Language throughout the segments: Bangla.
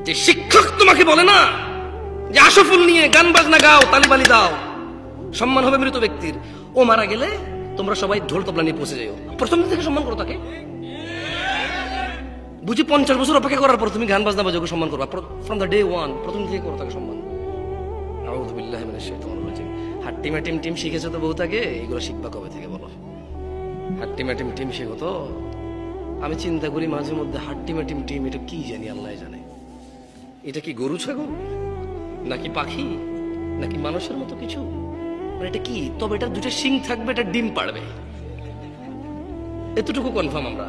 যে শিক্ষক তোমাকে বলে না যে আশফুল নিয়ে গান বাজনা গাও, তালিবালি দাও, সম্মান হবে মৃত ব্যক্তির, ও মারা গেলে তোমরা সবাই ঢোল তবলা নিয়ে পৌঁছে যাও, প্রথম দিন থেকে সম্মান করো তাকে। বুঝি 50 বছর অপেক্ষা করার পর তুমি গান বাজনা বাজাও সম্মান করবা, ফ্রম দ্য ডে ওয়ান প্রথম থেকে করো তাকে সম্মান। আউযু বিল্লাহি মিনাশ শাইতানির রাজিম। হাট্টিমা টিম টিম শিখেছো তো বউ তাকে, এগুলো শিখবা কবে থেকে বলো? হাট্টিমা টিম টিম শিখো তো। আমি চিন্তা করি মাঝে মধ্যে হাট্টিমা টিম টিম এটা কি জানি, আল্লাহ জানে। এটা কি গরু ছাগল নাকি পাখি নাকি মানুষের মতো কিছু, এটা কি? তবে এটা দুটো শিং থাকবে, এটা ডিম পাড়বে, এতটুকু কনফার্ম আমরা।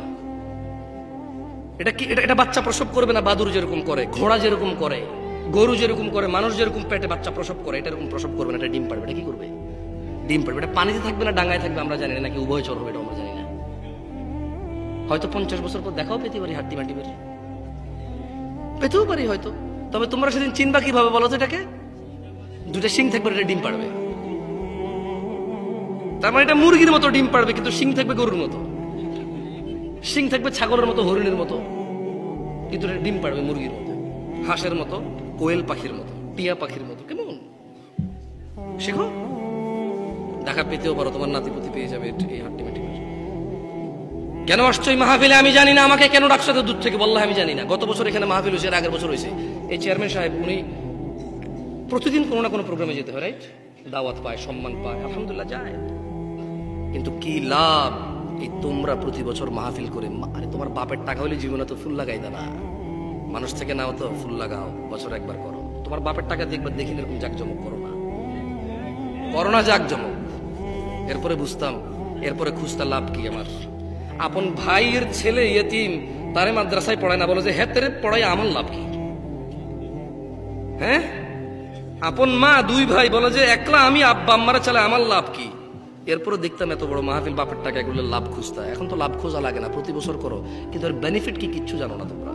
এটা কি? এটা বাচ্চা প্রসব করবে না? বাদুর যেরকম করে, ঘোড়া যেরকম করে, গরু যেরকম করে, মানুষ যেরকম পেটে বাচ্চা প্রসব করে, এটা এরকম প্রসব করবে না, এটা ডিম পাড়বে। এটা কি করবে? ডিম পাড়বে। এটা পানিতে থাকবে না ডাঙায় থাকবে আমরা জানি না, নাকি উভয়চর হবে এটা আমরা জানি না। হয়তো 50 বছর পর দেখাও পেতে পারি, হাড্ডি মাটি বের পেতেও পারি হয়তো। তবে তোমরা সেদিন চিনবা কিভাবে বলো তো? এটাকে দুটো শিং থাকবে, এটা ডিম পাড়বে। তার মানে এটা মুরগির মতো ডিম পাড়বে, কিন্তু শিং থাকবে গরুর মতো, শিং থাকবে ছাগলের মতো, হরিণের মতো, কিন্তু এটা ডিম পাড়বে মুরগির মতো, হাঁসের মতো, কোয়েল পাখির মতো, টিয়া পাখির মতো। কেমন শেখো, দেখা পেতেও পারো, তোমার নাতিপুতি পেয়ে যাবে এই হাড্ডি মাটি। কেন আসছো এই মাহফিলে আমি জানি না, আমাকে কেন ডাকছো দূর থেকে বললাম আমি জানি না। গত বছর এখানে মাহফিল হয়েছে, আগের বছর হয়েছে। এই চেয়ারম্যান সাহেব উনি প্রতিদিন কোনো না কোনো প্রোগ্রামে যেতে হয়, রাইট? দাওয়াত পায়, সম্মান পায়, আলহামদুলিল্লাহ যায়। কিন্তু কি লাভ এই তোমরা প্রতি বছর মাহফিল করে? আরে তোমার বাপের টাকা হলে জীবনে তো ফুল লাগাই না, মানুষ থেকে নাও তো ফুল লাগাও, বছর একবার করো। তোমার বাপের টাকা দিয়ে একবার দেখি এরকম জাকজমক করো না, করো না জাকজমক। এরপরে বুঝতাম, এরপরে খুঁজতা লাভ কি আমার? আপন ভাইয়ের ছেলে ইয়েতিম, তারে মাদ্রাসায় পড়ায় না, বলে যে হ্যাঁ তেরে পড়াই আমার লাভ কি? হ্যাঁ, আপন মা দুই ভাই বলে যে একলা আমি আব্বা আম্মারা চালে আমার লাভ কি? এরপরে দেখতাম এত বড় মাহফিল, বাপের টাকা এগুলো লাভ খুঁজতা। এখন তো লাভ খোঁজা লাগে না, প্রতি বছর করো, কিন্তু এর বেনিফিট কি কিচ্ছু জানো না তোমরা।